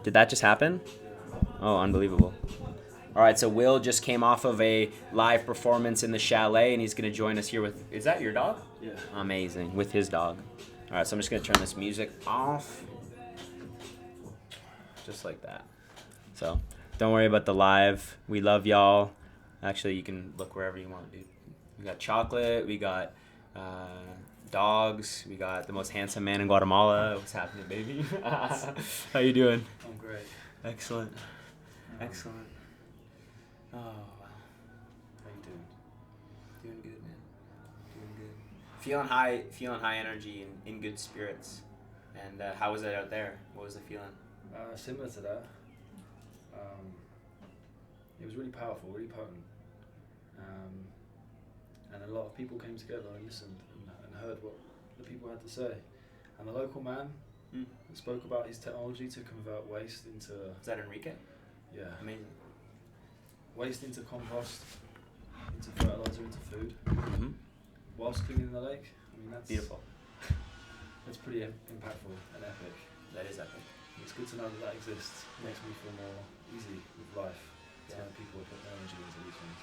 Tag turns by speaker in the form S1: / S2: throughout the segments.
S1: Did that just happen? Oh, unbelievable. All right, so Will just came off of a live performance in the chalet, and he's going to join us here with... Is that your dog?
S2: Yeah.
S1: Amazing. With his dog. All right, so I'm just going to turn this music off. Just like that. So don't worry about the live. We love y'all. Actually, you can look wherever you want, dude. We got chocolate. We got dogs. We got the most handsome man in Guatemala. What's happening, baby? How you doing?
S2: I'm great.
S1: Excellent. Excellent. Oh, wow.
S2: How you doing?
S1: Doing good, man. Doing good. Feeling high energy and in good spirits. And how was it out there? What was the feeling?
S2: Similar to that. It was really powerful, really potent. And a lot of people came together and listened and heard what the people had to say. And the local man spoke about his technology to convert waste into...
S1: Is that Enrique?
S2: Yeah.
S1: Amazing.
S2: Waste into compost, into fertilizer, into food, whilst cleaning the lake. I mean, that's
S1: beautiful.
S2: That's pretty impactful and epic.
S1: That is epic.
S2: It's good to know that exists. It makes me feel more easy with life. To know people put their energy into these things.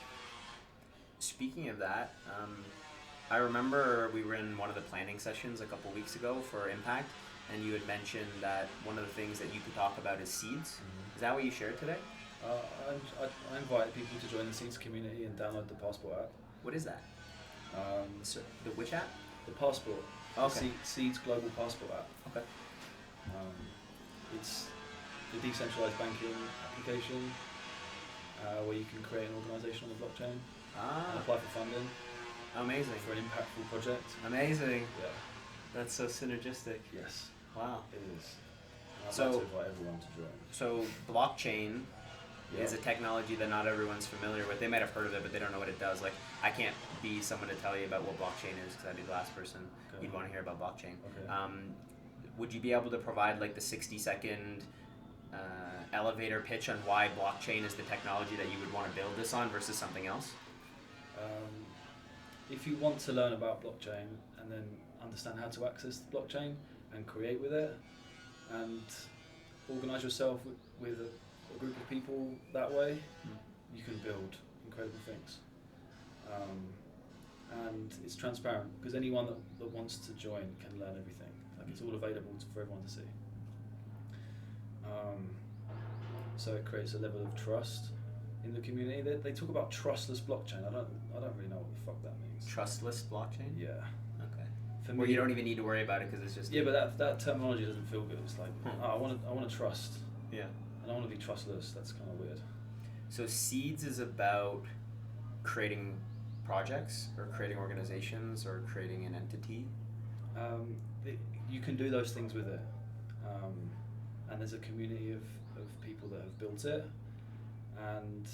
S1: Speaking of that, I remember we were in one of the planning sessions a couple weeks ago for Impact, and you had mentioned that one of the things that you could talk about is seeds. Is that what you shared today?
S2: I invite people to join the Seeds community and download the Passport app.
S1: What is that? So the which app?
S2: The Passport.
S1: Okay.
S2: The Seeds Global Passport app.
S1: Okay.
S2: It's the decentralized banking application where you can create an organization on the blockchain and apply for funding.
S1: Amazing.
S2: For an impactful project.
S1: Amazing.
S2: Yeah.
S1: That's so synergistic.
S2: Yes.
S1: Wow.
S2: It is. I'd
S1: So-
S2: like to invite everyone to join.
S1: So blockchain is a technology that not everyone's familiar with. They might have heard of it, but they don't know what it does. Like, I can't be someone to tell you about what blockchain is because I'd be the last person you'd want to hear about blockchain.
S2: Okay.
S1: Would you be able to provide like the 60-second elevator pitch on why blockchain is the technology that you would want to build this on versus something else?
S2: If you want to learn about blockchain and then understand how to access the blockchain and create with it and organize yourself with a group of people that way, you can build incredible things. And it's transparent because anyone that wants to join can learn everything. Like, it's all available for everyone to see. So it creates a level of trust in the community. They talk about trustless blockchain. I don't really know what the fuck that means.
S1: Trustless blockchain?
S2: Yeah.
S1: Okay.
S2: For
S1: Where
S2: me,
S1: you don't even need to worry about it because it's just...
S2: Yeah, but that terminology doesn't feel good. It's like, I want to trust.
S1: Yeah.
S2: And I want to be trustless. That's kind of weird.
S1: So Seeds is about creating projects or creating organizations or creating an entity?
S2: You can do those things with it. And there's a community of people that have built it. And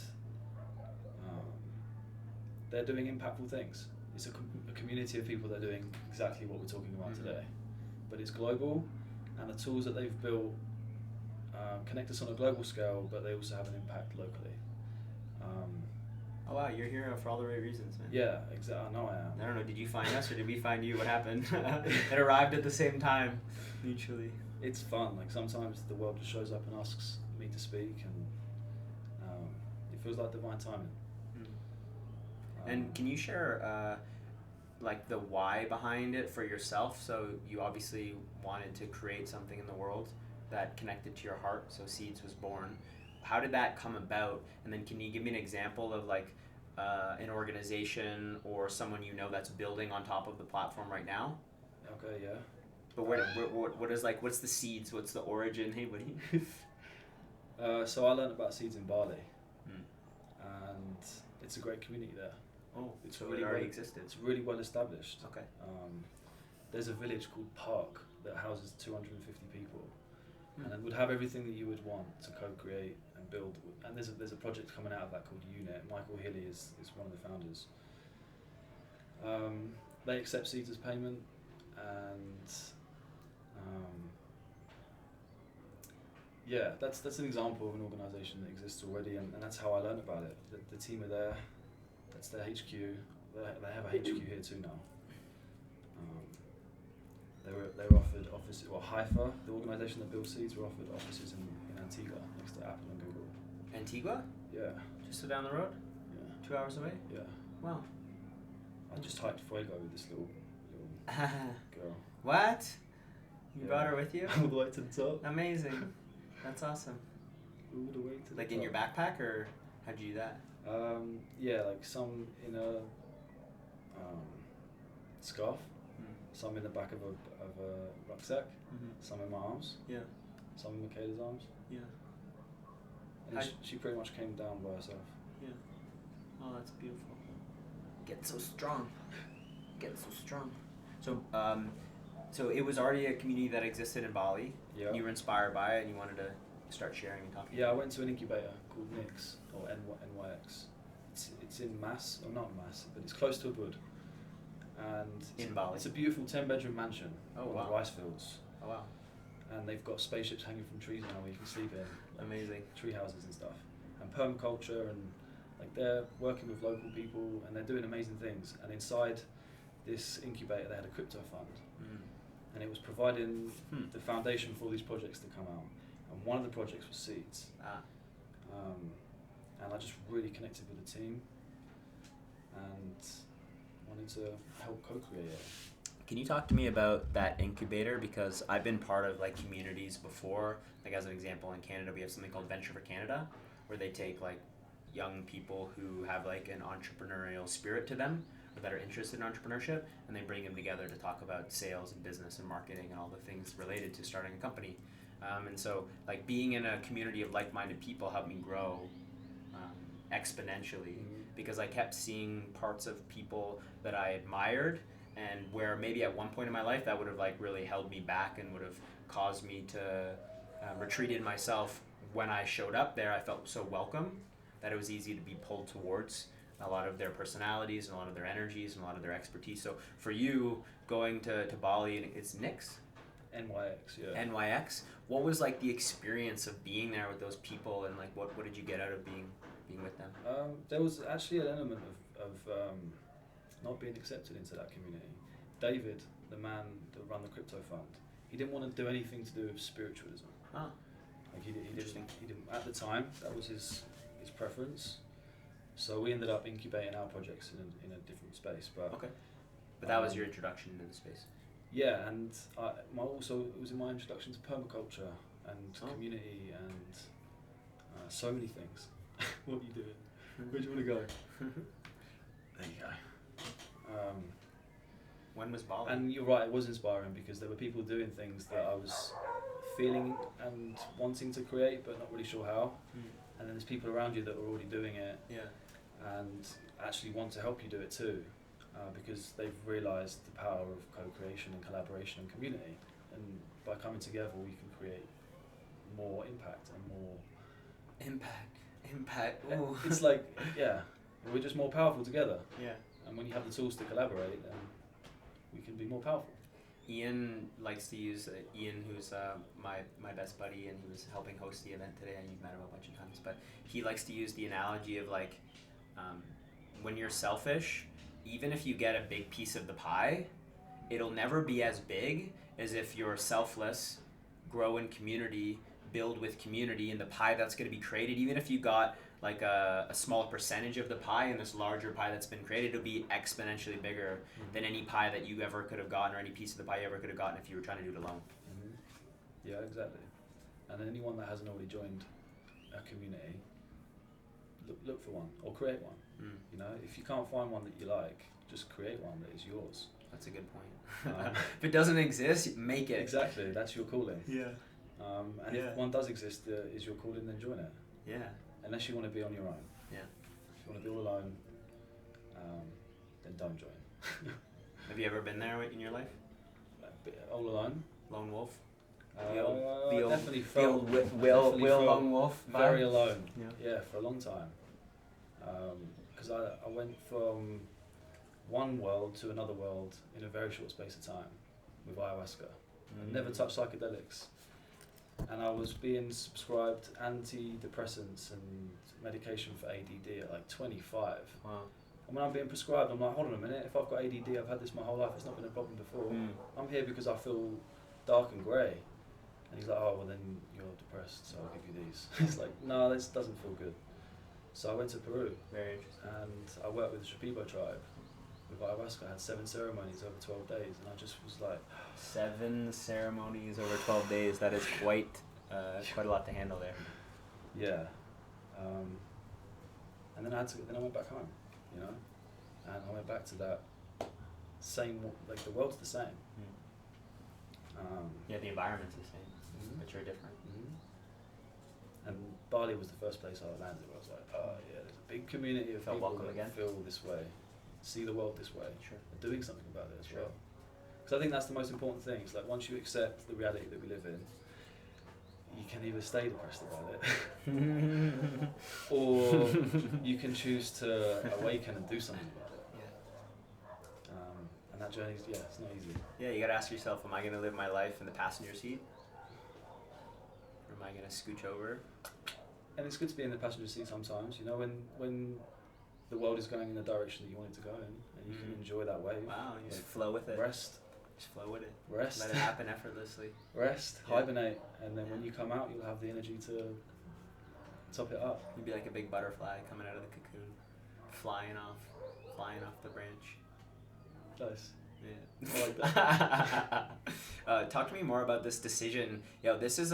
S2: they're doing impactful things. It's a community of people that are doing exactly what we're talking about today. But it's global, and the tools that they've built connect us on a global scale, but they also have an impact locally.
S1: Oh wow, you're here for all the right reasons, man.
S2: Yeah, exactly. I know I am.
S1: I don't know, did you find us or did we find you? What happened? It arrived at the same time, mutually.
S2: It's fun. Like, sometimes the world just shows up and asks me to speak, and it feels like divine timing.
S1: And can you share like the why behind it for yourself? So you obviously wanted to create something in the world that connected to your heart, so Seeds was born. How did that come about? And then can you give me an example of like an organization or someone you know that's building on top of the platform right now?
S2: Okay, yeah.
S1: But what is, like, what's the Seeds? What's the origin? Hey, buddy.
S2: So I learned about Seeds in Bali, and it's a great community there.
S1: Oh,
S2: It's
S1: so
S2: really
S1: it already
S2: well,
S1: existed.
S2: It's really well established.
S1: Okay.
S2: There's a village called Park that houses 250 people, and it would have everything that you would want to co-create and build. And there's a project coming out of that called Unit. Michael Hilly is one of the founders. They accept Seeds as payment, and yeah, that's an example of an organisation that exists already, and that's how I learned about it. The team are there. That's their HQ. They have a HQ here too now. They were offered offices. Well, Haifa, the organisation that built Seeds, were offered offices in Antigua
S1: Antigua?
S2: Yeah.
S1: Just so down the road?
S2: Yeah.
S1: 2 hours away?
S2: Yeah.
S1: Wow.
S2: I just hiked Fuego with this little girl.
S1: What? You
S2: Yeah.
S1: brought her with you?
S2: All the way to the top.
S1: Amazing. That's awesome.
S2: All the way to the
S1: Like
S2: top.
S1: in your backpack, or how'd you do that?
S2: Yeah, like some in a scarf, some in the back of a rucksack, some in my arms,
S1: Yeah.
S2: some in Michaela's arms.
S1: Yeah.
S2: And then she pretty much came down by herself.
S1: Yeah. Oh, that's beautiful. Get so strong. Get so strong. So, so it was already a community that existed in Bali.
S2: Yeah.
S1: You were inspired by it, and you wanted to start sharing and talking.
S2: Yeah, I went to an incubator called NYX, or NYX. It's in Mas, or not Mas, but it's close to Ubud. And
S1: In Bali.
S2: It's a beautiful 10-bedroom mansion
S1: Oh,
S2: on
S1: wow.
S2: the rice fields.
S1: Oh wow.
S2: And they've got spaceships hanging from trees now where you can sleep in.
S1: Amazing.
S2: Tree houses and stuff. And permaculture, and like they're working with local people and they're doing amazing things. And inside this incubator they had a crypto fund. And it was providing the foundation for all these projects to come out. And one of the projects was seeds. And I just really connected with the team and wanted to help co-create it.
S1: Can you talk to me about that incubator? Because I've been part of like communities before. Like as an example, in Canada we have something called Venture for Canada, where they take like young people who have like an entrepreneurial spirit to them, or that are interested in entrepreneurship, and they bring them together to talk about sales and business and marketing and all the things related to starting a company. And so like being in a community of like-minded people helped me grow exponentially, because I kept seeing parts of people that I admired, and where maybe at one point in my life that would have like really held me back and would have caused me to retreat in myself. When I showed up there, I felt so welcome that it was easy to be pulled towards a lot of their personalities and a lot of their energies and a lot of their expertise. So for you, going to Bali, and it's NYX?
S2: NYX, yeah.
S1: NYX. What was like the experience of being there with those people, and like what did you get out of being with them?
S2: There was actually an element of not being accepted into that community. David, the man that ran the crypto fund, he didn't want to do anything to do with spiritualism.
S1: Ah.
S2: Like he didn't at the time. That was his preference. So we ended up incubating our projects in a different space. But
S1: okay. But that was your introduction into the space.
S2: Yeah, and also it was in my introduction to permaculture and community and so many things. What are you doing? Where do you want to go? There you go.
S1: When was Bali?
S2: And you're right, it was inspiring because there were people doing things that I was feeling and wanting to create but not really sure how. And then there's people around you that are already doing it and actually want to help you do it too, because they've realised the power of co-creation and collaboration and community. And by coming together we can create more impact and more...
S1: Impact. Ooh.
S2: It's like, yeah, we're just more powerful together.
S1: Yeah.
S2: And when you have the tools to collaborate, then we can be more powerful.
S1: Ian likes to use, Ian, who's my best buddy, and he was helping host the event today, and you've met him a bunch of times, but he likes to use the analogy of like, when you're selfish, even if you get a big piece of the pie, it'll never be as big as if you're selfless, grow in community, build with community, and the pie that's going to be created, even if you got like a smaller percentage of the pie and this larger pie that's been created, it'll be exponentially bigger than any pie that you ever could have gotten, or any piece of the pie you ever could have gotten if you were trying to do it alone.
S2: Yeah, exactly. And anyone that hasn't already joined a community, look for one or create one. You know, if you can't find one that you like, just create one that is yours.
S1: That's a good point. If it doesn't exist, make it.
S2: Exactly, that's your calling.
S1: Yeah.
S2: And if one does exist, is your calling, then join it.
S1: Yeah.
S2: Unless you want to be on your own.
S1: Yeah.
S2: If you want to be all alone, then don't join.
S1: Have you ever been there in your life?
S2: All alone?
S1: Lone wolf?
S2: Definitely
S1: felt
S2: felt
S1: Will Lone Wolf vibe?
S2: very alone.
S1: Yeah.
S2: For a long time. Because I went from one world to another world in a very short space of time with ayahuasca. I never touched psychedelics. And I was being prescribed antidepressants and medication for ADD at like 25.
S1: Wow.
S2: And when I'm being prescribed, I'm like, hold on a minute, if I've got ADD, I've had this my whole life, it's not been a problem before. I'm here because I feel dark and grey. And he's like, oh, well then you're depressed, so I'll give you these. He's like, no, this doesn't feel good. So I went to Peru.
S1: Very interesting.
S2: And I worked with the Shipibo tribe with ayahuasca. I had 7 ceremonies over 12 days, and I just was like,
S1: 7 ceremonies over 12 days. That is quite a lot to handle there.
S2: yeah. And then then I went back home, you know, and I went back to that same, like the world's the same.
S1: Yeah, the environment's the same,
S2: Mhm.
S1: but you're different.
S2: And Bali was the first place I landed where I was like, oh yeah, there's a big community of
S1: Felt
S2: people
S1: welcome
S2: that
S1: again?
S2: feel this way, see the world this way,
S1: Sure.
S2: are doing something about it as
S1: Sure.
S2: well. Because I think that's the most important thing. It's like once you accept the reality that we live in, you can either stay depressed about it, or you can choose to awaken and do something about it. And that journey's, it's not easy.
S1: Yeah, you gotta ask yourself, am I gonna live my life in the passenger seat? Or am I gonna scooch over?
S2: And it's good to be in the passenger seat sometimes, you know, when the world is going in the direction that you want it to go in, and you can enjoy that wave.
S1: Wow, you just
S2: Like,
S1: flow with it.
S2: Rest,
S1: Just flow with it.
S2: rest,
S1: Let it happen effortlessly.
S2: rest,
S1: Yeah.
S2: hibernate, and then when you come out, you'll have the energy to top it up.
S1: You'd be like a big butterfly coming out of the cocoon, flying off the branch.
S2: Nice.
S1: Yeah.
S2: I like that.
S1: Talk to me more about this decision. This is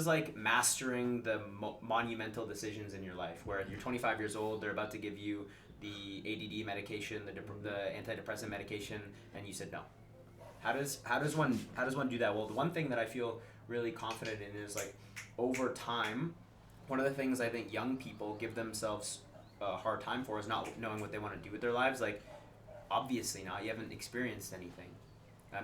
S1: like mastering the monumental decisions in your life. Where you're 25 years old, they're about to give you the ADD medication, the antidepressant medication, and you said no. How does one do that? Well, the one thing that I feel really confident in is like over time. One of the things I think young people give themselves a hard time for is not knowing what they want to do with their lives. Like, obviously not. You haven't experienced anything.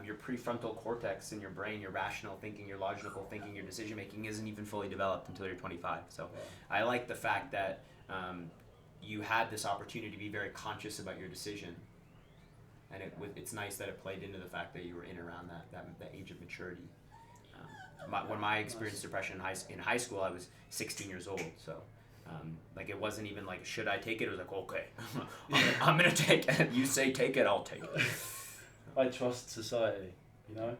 S1: Your prefrontal cortex in your brain, your rational thinking, your logical thinking, your decision making isn't even fully developed until you're 25. So I like the fact that you had this opportunity to be very conscious about your decision. And it's nice that it played into the fact that you were in around that age of maturity. When I experienced depression in high school, I was 16 years old. So like it wasn't even like, should I take it? It was like, okay, I'm gonna take it. You say take it, I'll take it.
S2: I trust society, you know,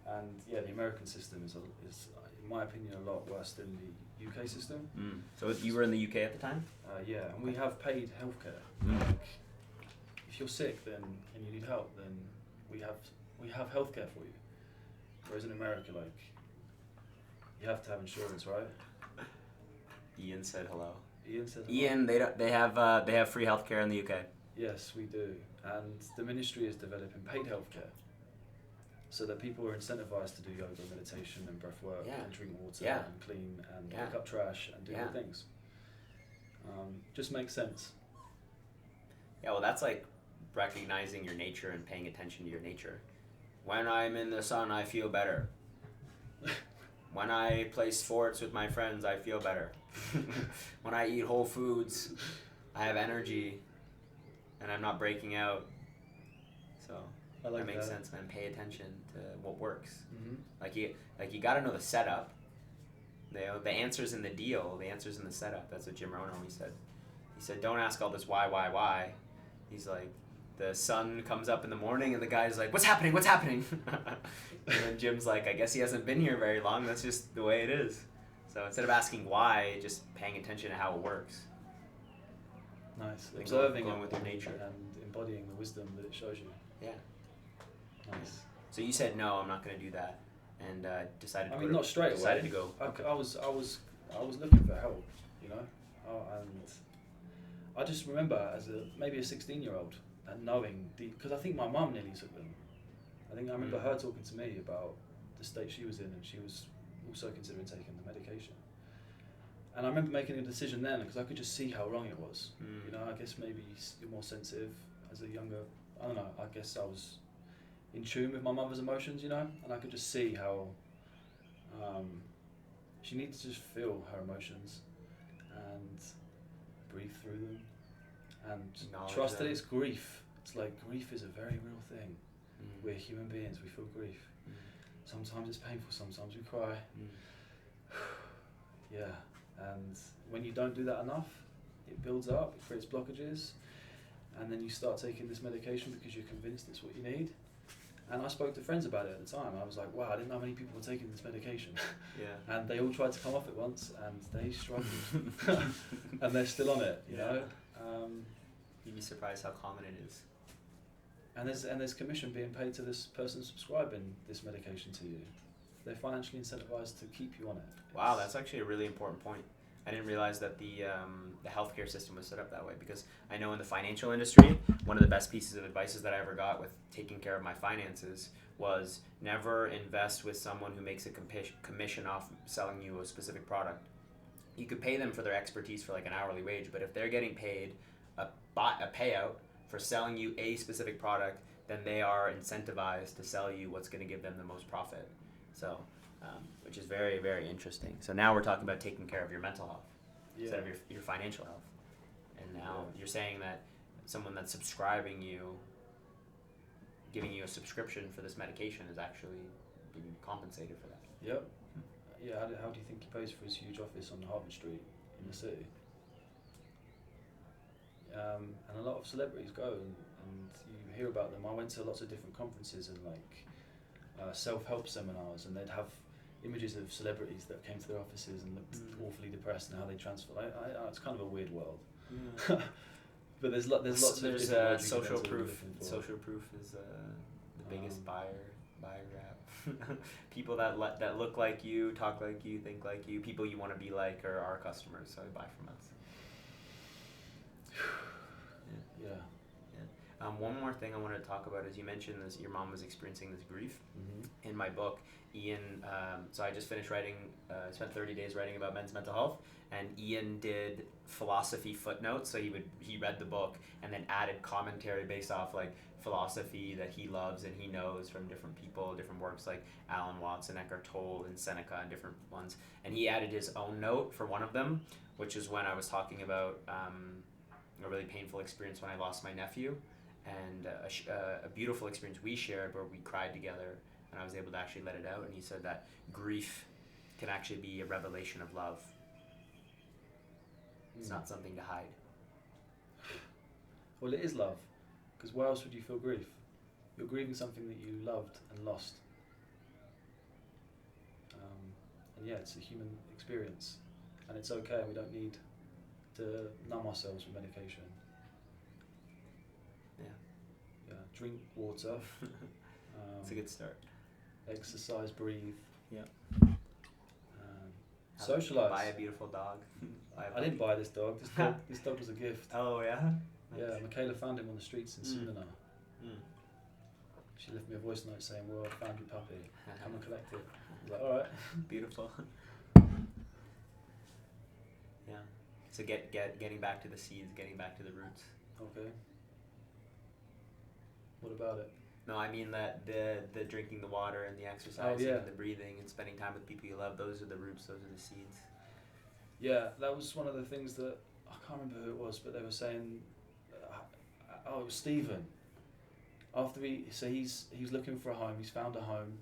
S2: and yeah, the American system is in my opinion, a lot worse than the UK system.
S1: So you were in the UK at the time?
S2: Yeah, and we have paid healthcare. Like, if you're sick and you need help, then we have healthcare for you. Whereas in America, like, you have to have insurance, right?
S1: Ian said hello.
S2: Ian said hello.
S1: Ian, they have free healthcare in the UK.
S2: Yes, we do, and the ministry is developing paid healthcare, so that people are incentivized to do yoga, meditation, and breath work, and drink water, and clean, and pick up trash, and do good things. Just makes sense.
S1: Yeah, well, that's like recognizing your nature and paying attention to your nature. When I'm in the sun, I feel better. When I play sports with my friends, I feel better. When I eat whole foods, I have energy, and I'm not breaking out. So that makes sense, man. Pay attention to what works. Like you got to know the setup. The answer's in the deal. The answer's in the setup. That's what Jim Rohn always said. He said, don't ask all this why. He's like, the sun comes up in the morning and the guy's like, what's happening? And then Jim's like, I guess he hasn't been here very long. That's just the way it is. So instead of asking why, just paying attention to how it works.
S2: Nice.
S1: Like
S2: Observing
S1: going
S2: it
S1: with your nature.
S2: and embodying the wisdom that it shows you.
S1: Yeah.
S2: Nice.
S1: So you said, no, I'm not going to do that. And decided to
S2: not straight away.
S1: Decided to go.
S2: I was looking for help, you know, and I just remember as maybe a 16-year-old and knowing because I think my mum nearly took them. I remember her talking to me about the state she was in, and she was also considering taking the medication. And I remember making a decision then because I could just see how wrong it was. You know, I guess maybe you're more sensitive as a younger. I don't know. I guess I was in tune with my mother's emotions, you know, and I could just see how she needed to just feel her emotions and breathe through them and trust that it's grief. It's like grief is a very real thing. We're human beings, we feel grief. Sometimes it's painful, sometimes we cry. Yeah, and when you don't do that enough, it builds up, it creates blockages, and then you start taking this medication because you're convinced it's what you need. And I spoke to friends about it at the time. I was like, wow, I didn't know how many people were taking this medication.
S1: Yeah.
S2: And they all tried to come off it once, and they struggled. And they're still on it, you know.
S1: You'd be surprised how common it is.
S2: And there's commission being paid to this person subscribing this medication to you. They're financially incentivized to keep you on it.
S1: Wow, that's actually a really important point. I didn't realize that the healthcare system was set up that way, because I know in the financial industry, one of the best pieces of advice that I ever got with taking care of my finances was never invest with someone who makes a commission off selling you a specific product. You could pay them for their expertise for like an hourly wage, but if they're getting paid a payout for selling you a specific product, then they are incentivized to sell you what's going to give them the most profit. So, which is very, very interesting. So now we're talking about taking care of your mental health instead of your financial health. And now you're saying that someone that's subscribing you, giving you a subscription for this medication, is actually being compensated for that.
S2: Yep. Yeah, how do you think he pays for his huge office on Harvard Street in the city? And a lot of celebrities go, and you hear about them. I went to lots of different conferences and like self-help seminars, and they'd have images of celebrities that came to their offices and looked awfully depressed, and how they transfer. It's kind of a weird world. Yeah. But there's lots of different
S1: social proof. Social proof is the biggest buyer grab. People that look like you, talk like you, think like you, people you want to be like are our customers, so they buy from us. Yeah. One more thing I wanted to talk about is you mentioned this. Your mom was experiencing this grief. Mm-hmm. In my book, Ian. So I just finished writing. Spent 30 days writing about men's mental health, and Ian did philosophy footnotes. So he read the book and then added commentary based off like philosophy that he loves and he knows from different people, different works like Alan Watts and Eckhart Tolle and Seneca and different ones. And he added his own note for one of them, which is when I was talking about a really painful experience when I lost my nephew, and a beautiful experience we shared where we cried together and I was able to actually let it out. And he said that grief can actually be a revelation of love. It's not something to hide.
S2: Well, it is love, because why else would you feel grief? You're grieving something that you loved and lost. And yeah, it's a human experience, and it's okay. We don't need to numb ourselves with medication. Yeah. Drink water.
S1: It's a good start.
S2: Exercise, breathe.
S1: Yeah.
S2: Socialize.
S1: Buy a beautiful dog.
S2: I didn't buy this dog. This dog was a gift.
S1: Oh yeah.
S2: Yeah, Michaela found him on the streets in Sundana. She left me a voice note saying, "Well, I found your puppy. Come and collect it." I was like, "All right."
S1: Beautiful. Yeah. So getting back to the seeds, getting back to the roots.
S2: Okay. What about it?
S1: No, I mean that the drinking the water and the exercising and the breathing and spending time with people you love, those are the roots, those are the seeds.
S2: Yeah, that was one of the things that, I can't remember who it was, but they were saying, it was Stephen. After he's looking for a home, he's found a home,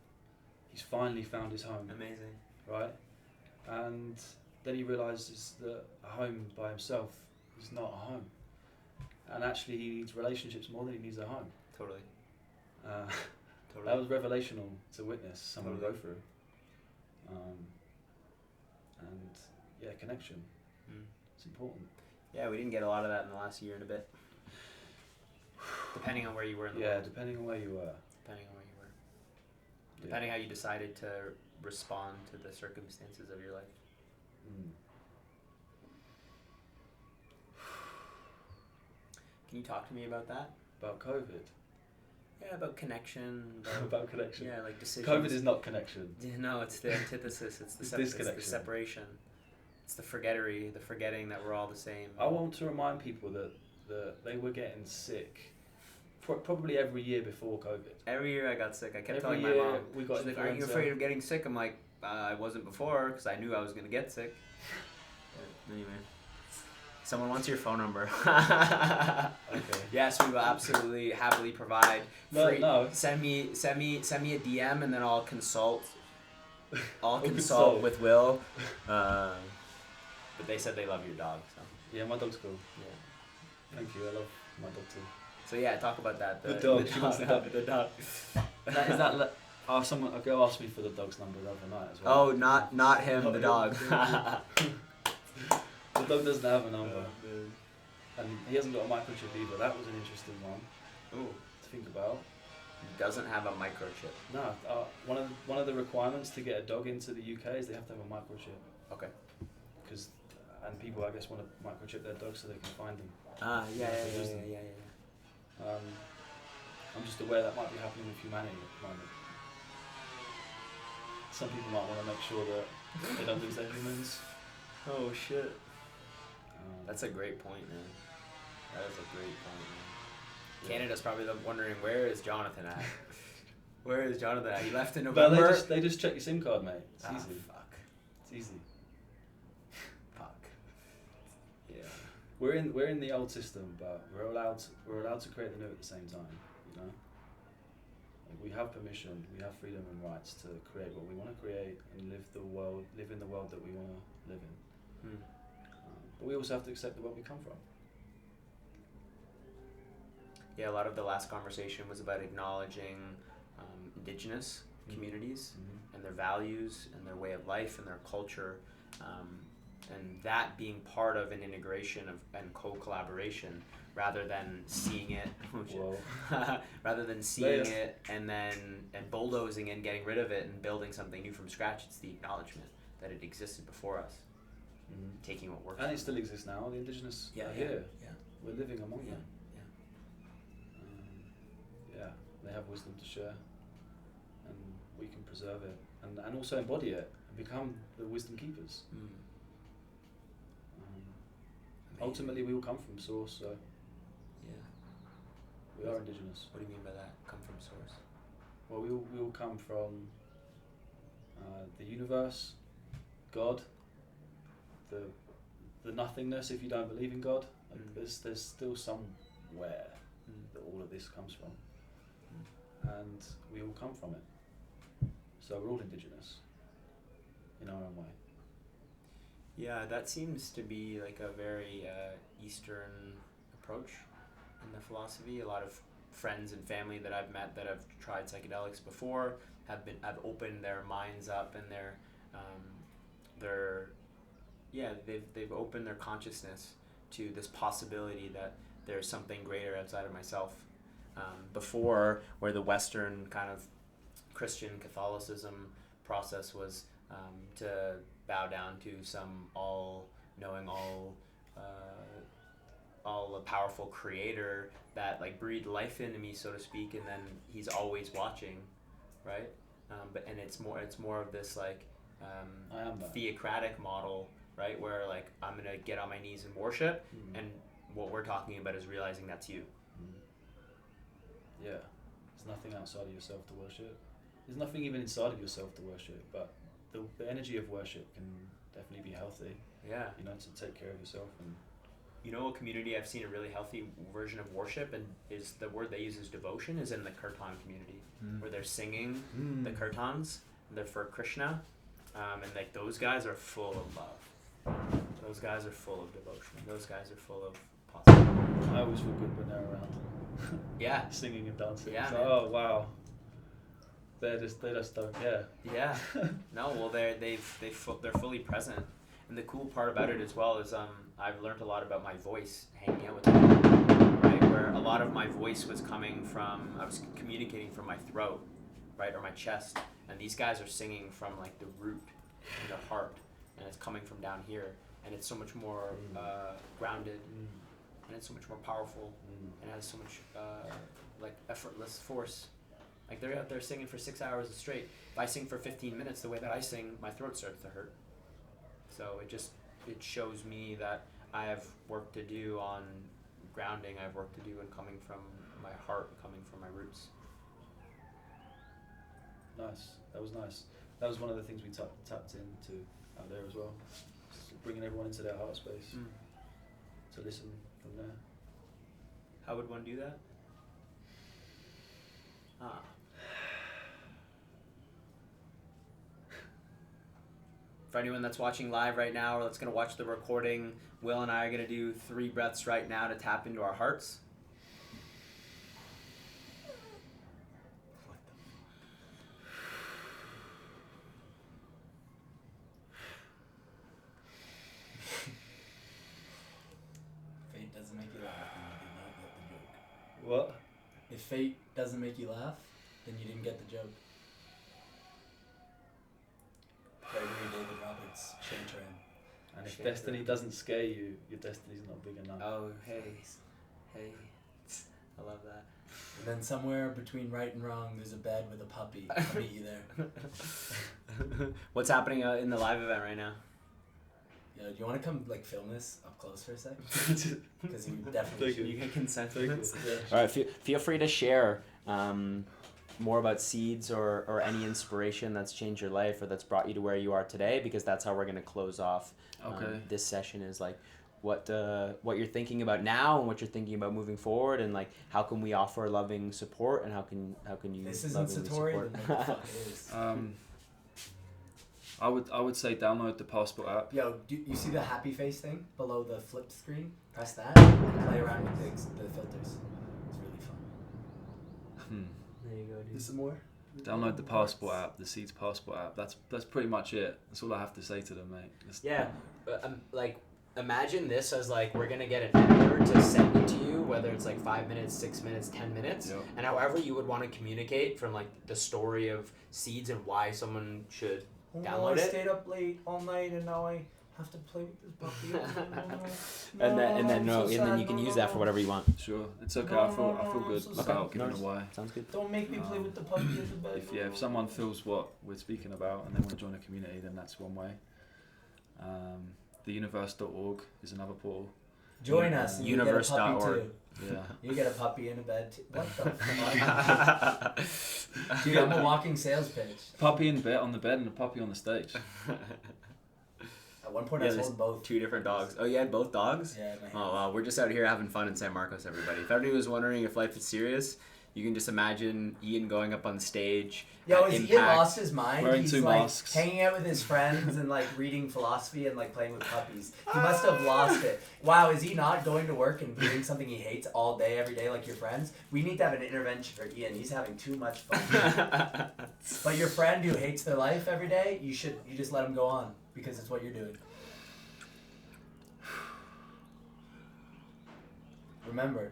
S2: he's finally found his home.
S1: Amazing.
S2: Right? And then he realises that a home by himself is not a home. And actually he needs relationships more than he needs a home.
S1: Totally. Totally.
S2: That was revelational to witness someone go through. And yeah, connection. It's important.
S1: Yeah, we didn't get a lot of that in the last year and a bit. Depending on where you were in the world.
S2: Yeah, depending on where you were.
S1: Depending how you decided to respond to the circumstances of your life. Can you talk to me about that?
S2: About COVID?
S1: Yeah, about connection.
S2: About connection.
S1: Yeah, like decisions.
S2: COVID is not connection.
S1: No, it's the antithesis. It's the
S2: disconnection.
S1: It's the separation. It's the forgetting that we're all the same.
S2: I want to remind people that they were getting sick probably every year before COVID.
S1: Every year I got sick. I kept telling my mom.
S2: We got
S1: She's like, "Are you afraid of getting sick?" I'm like, I wasn't before because I knew I was going to get sick. Anyway. Someone wants your phone number.
S2: Okay.
S1: Yes, we will absolutely happily provide.
S2: No.
S1: Send me a DM and then I'll consult. I'll consult with Will. But they said they love your dog. So.
S2: Yeah, my dog's cool.
S1: Yeah.
S2: Thank you. I love my dog too.
S1: So yeah, talk about that.
S2: The dog.
S1: The dog.
S2: Is that a girl asked me for the dog's number the other night as well.
S1: Oh, not him,
S2: Not
S1: the
S2: him,
S1: dog.
S2: The dog doesn't have a number. And he hasn't got a microchip either. That was an interesting one
S1: Ooh,
S2: to think about.
S1: doesn't have a microchip.
S2: No, one of the requirements to get a dog into the UK is they have to have a microchip.
S1: Okay.
S2: And people, I guess, want to microchip their dogs so they can find them.
S1: Yeah.
S2: I'm just aware that might be happening with humanity at the moment. Some people might want to make sure that they don't lose their humans.
S1: Oh shit. That's a great point, man. That is a great point, man.
S2: Yeah.
S1: Canada's probably wondering, where is Jonathan at? Where is Jonathan at? He left in
S2: But
S1: November.
S2: they just check your SIM card, mate. It's easy.
S1: Fuck.
S2: It's easy.
S1: Fuck.
S2: Yeah. We're in the old system, but we're allowed to create the new at the same time. You know. Like, we have permission, we have freedom and rights to create what we want to create and live in the world that we want to live in. But we also have to accept the world we come from.
S1: Yeah, a lot of the last conversation was about acknowledging indigenous communities and their values and their way of life and their culture, and that being part of an integration and co-collaboration rather than seeing it rather than seeing it and bulldozing and getting rid of it and building something new from scratch. It's the acknowledgement that it existed before us, taking what works.
S2: And it still exists now. The indigenous are here.
S1: Yeah.
S2: We're living among them.
S1: Yeah.
S2: They have wisdom to share, and we can preserve it and also embody it and become the wisdom keepers. Ultimately, we all come from source, so we are indigenous.
S1: What do you mean by that? Come from source?
S2: Well, we all come from the universe, God, the nothingness. If you don't believe in God, there's still somewhere that all of this comes from, and we all come from it. So we're all indigenous in our own way.
S1: Yeah, that seems to be like a very Eastern approach in the philosophy. A lot of friends and family that I've met that have tried psychedelics before have opened their minds up and they've opened their consciousness to this possibility that there's something greater outside of myself. Before, where the Western kind of Christian Catholicism process was to bow down to some all-knowing, all-powerful creator that like breathed life into me, so to speak, and then he's always watching, right? And it's more of this like theocratic model, right? Where like I'm gonna get on my knees and worship, and what we're talking about is realizing that's you.
S2: Yeah, there's nothing outside of yourself to worship. There's nothing even inside of yourself to worship, but the energy of worship can definitely be healthy.
S1: Yeah.
S2: You know, to take care of yourself. And
S1: you know, a community I've seen a really healthy version of worship, and is the word they use is devotion, is in the kirtan community, where they're singing the kirtans. They're for Krishna, and like those guys are full of love. Those guys are full of devotion. Those guys are full of positivity.
S2: I always feel good when they're around.
S1: Yeah.
S2: Singing and dancing.
S1: Yeah.
S2: So, oh wow. They just don't care.
S1: Yeah. No, well they're fully present, and the cool part about it as well is I've learned a lot about my voice hanging out with them, right? Where a lot of my voice was coming from, I was communicating from my throat, right, or my chest, and these guys are singing from like the root in their heart, and it's coming from down here, and it's so much more grounded, and it's so much more powerful, and it has so much like effortless force. Like they're out there singing for 6 hours straight. If I sing for 15 minutes the way that I sing, my throat starts to hurt. So it shows me that I have work to do on grounding. I have work to do in coming from my heart, coming from my roots.
S2: Nice. That was nice. That was one of the things we tapped into out there as well. Just bringing everyone into their heart space to listen from there.
S1: How would one do that? For anyone that's watching live right now or that's going to watch the recording, Will and I are going to do 3 breaths right now to tap into our hearts. What the
S2: What?
S3: If fate doesn't make you laugh, then you didn't get the joke. Gregory David Roberts, Shantran.
S2: And if destiny doesn't scare you, your destiny's not big enough.
S1: Oh, hey. I love that.
S3: And then somewhere between right and wrong, there's a bed with a puppy. I'll meet you there.
S1: What's happening in the live event right now?
S3: Yo, do you want to come like film this up close for a sec? Because you definitely should.
S1: You get consent.
S2: Yeah.
S1: All right, feel free to share more about seeds or any inspiration that's changed your life or that's brought you to where you are today, because that's how we're going to close off this session, is like what you're thinking about now and what you're thinking about moving forward, and like how can we offer loving support, and how can you
S3: This isn't
S1: lovingly
S3: Satori,
S1: support?
S3: then what the fuck is?
S2: I would say download the Passport app.
S3: Yo, do you see the happy face thing below the flip screen? Press that and play around with the filters. It's really fun.
S1: There you go, dude.
S3: Is some more?
S2: Download the Passport app, the Seeds Passport app. That's pretty much it. That's all I have to say to them, mate.
S1: Yeah, like imagine this as like we're gonna get an editor to send it to you, whether it's like 5 minutes, 6 minutes, 10 minutes,
S2: Yep.
S1: and however you would want to communicate from like the story of Seeds and why someone should download
S3: I
S1: it.
S3: stayed up late all night and now I have to play with this puppy.
S1: And then you can use that for whatever you want.
S2: Sure, it's okay.
S3: No,
S2: I feel
S3: no,
S2: good
S3: I'm so
S2: about
S1: sorry.
S2: giving away.
S1: Sounds good.
S3: Don't make me play with the puppy in the bed.
S2: If someone feels what we're speaking about and they want to join a community, then that's one way. Theuniverse.org is another portal.
S3: Join us. And you get a puppy
S1: Universe.org.
S3: too.
S2: Yeah.
S3: You get a puppy in a bed too. What the fuck? Dude, I'm a walking sales pitch.
S2: Puppy in bed on the bed and a puppy on the stage.
S3: At one point I
S1: Yeah,
S3: was
S1: there's
S3: holding both.
S1: 2 different dogs. Oh, you had both dogs?
S3: Yeah, man.
S1: Oh, wow. We're just out here having fun in San Marcos, everybody. If everybody was wondering if life is serious, you can just imagine Ian going up on stage.
S3: Yo,
S1: at
S3: is
S1: Impact.
S3: Ian lost his mind?
S2: Wearing
S3: He's
S2: 2
S3: like
S2: masks.
S3: hanging out with his friends and like reading philosophy and like playing with puppies. He must have lost it. Wow, is he not going to work and doing something he hates all day, every day like your friends? We need to have an intervention for Ian. He's having too much fun. But your friend who hates their life every day, you just let him go on because it's what you're doing. Remember,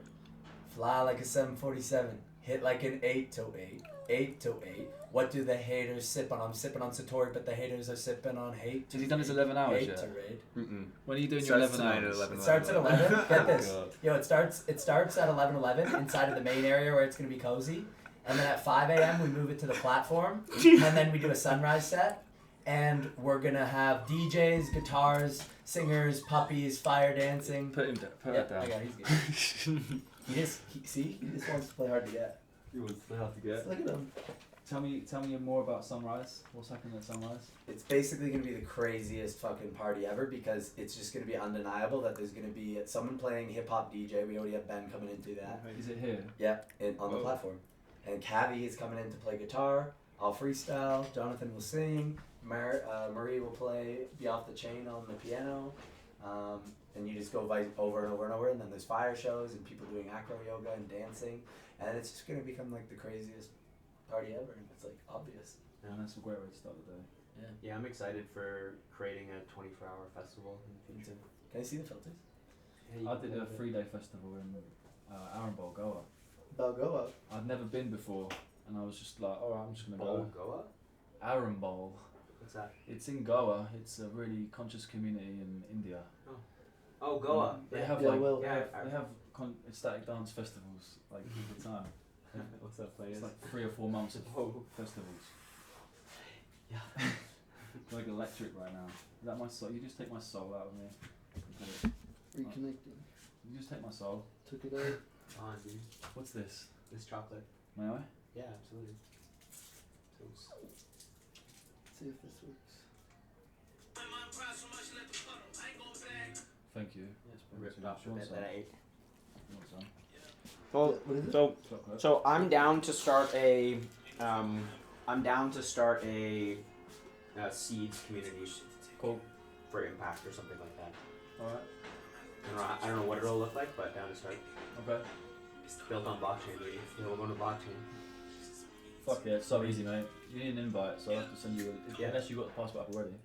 S3: fly like a 747, hit like an 808, 808. What do the haters sip on? I'm sipping on Satori, but the haters are sipping on hate.
S2: Has he done his 11 hours
S3: hate
S2: yet?
S3: to raid.
S1: Mm-mm.
S2: When are you doing
S1: Starts
S2: your 11
S1: tonight at
S2: hours?
S1: 11.
S3: It starts at 11. Get this.
S2: God.
S3: Yo, it starts at 11:11 inside of the main area where it's gonna be cozy, and then at 5 a.m. we move it to the platform, and then we do a sunrise set, and we're gonna have DJs, guitars, singers, puppies, fire dancing.
S2: Put
S3: Yep,
S2: that down.
S3: I got it, he's good. He just wants to play hard to get.
S2: You would still have to get.
S3: Look at him.
S2: Tell me more about Sunrise. What's happening at Sunrise?
S3: It's basically going to be the craziest fucking party ever because it's just going to be undeniable that there's going to be someone playing hip-hop DJ. We already have Ben coming in to do that.
S2: Is it here?
S3: Yeah, on the
S2: Whoa.
S3: platform. And Cavi is coming in to play guitar. I'll freestyle. Jonathan will sing. Marie will be off the chain on the piano. And you just go over and over and over. And then there's fire shows and people doing acro yoga and dancing. And it's just going to become like the craziest party ever. And it's like obvious.
S2: Yeah, that's a great way to start the day.
S1: Yeah, I'm excited for creating a 24-hour festival in the future.
S3: Can I see the filters?
S2: I did a 3-day festival in Arambol, Goa.
S3: Balgoa.
S2: I'd never been before, and I was just like, alright, I'm just gonna go.
S1: Goa?
S2: Arambol.
S1: What's that?
S2: It's in Goa. It's a really conscious community in India.
S1: Oh, Goa.
S2: They have
S3: Yeah,
S2: like
S3: well,
S2: they have ecstatic dance festivals like all the time.
S1: What's that place?
S2: It's like 3 or 4 months of
S1: Whoa.
S2: festivals.
S1: Yeah.
S2: Like electric right now. Is that my soul? You just take my soul out of me. Completely.
S3: Reconnecting.
S2: You just take my soul.
S3: Took it out.
S1: On, dude.
S2: What's this?
S1: This chocolate.
S2: May I?
S1: Yeah, absolutely.
S3: See if this works.
S2: Thank you.
S1: Ripped off the
S2: Sure,
S1: bit
S2: son.
S1: that I ate.
S2: You want some?
S1: Well,
S3: What is it?
S2: Chocolate.
S1: so I'm down to start a seeds community for impact or something like that.
S2: Alright.
S1: I don't know what it'll look like, but down to start.
S2: Okay.
S1: Built on blockchain, baby. Yeah, we're going to blockchain.
S2: Fuck yeah, it's so easy, mate. You need an invite, so I'll have to send you
S1: Yeah.
S2: unless you got the passport app already.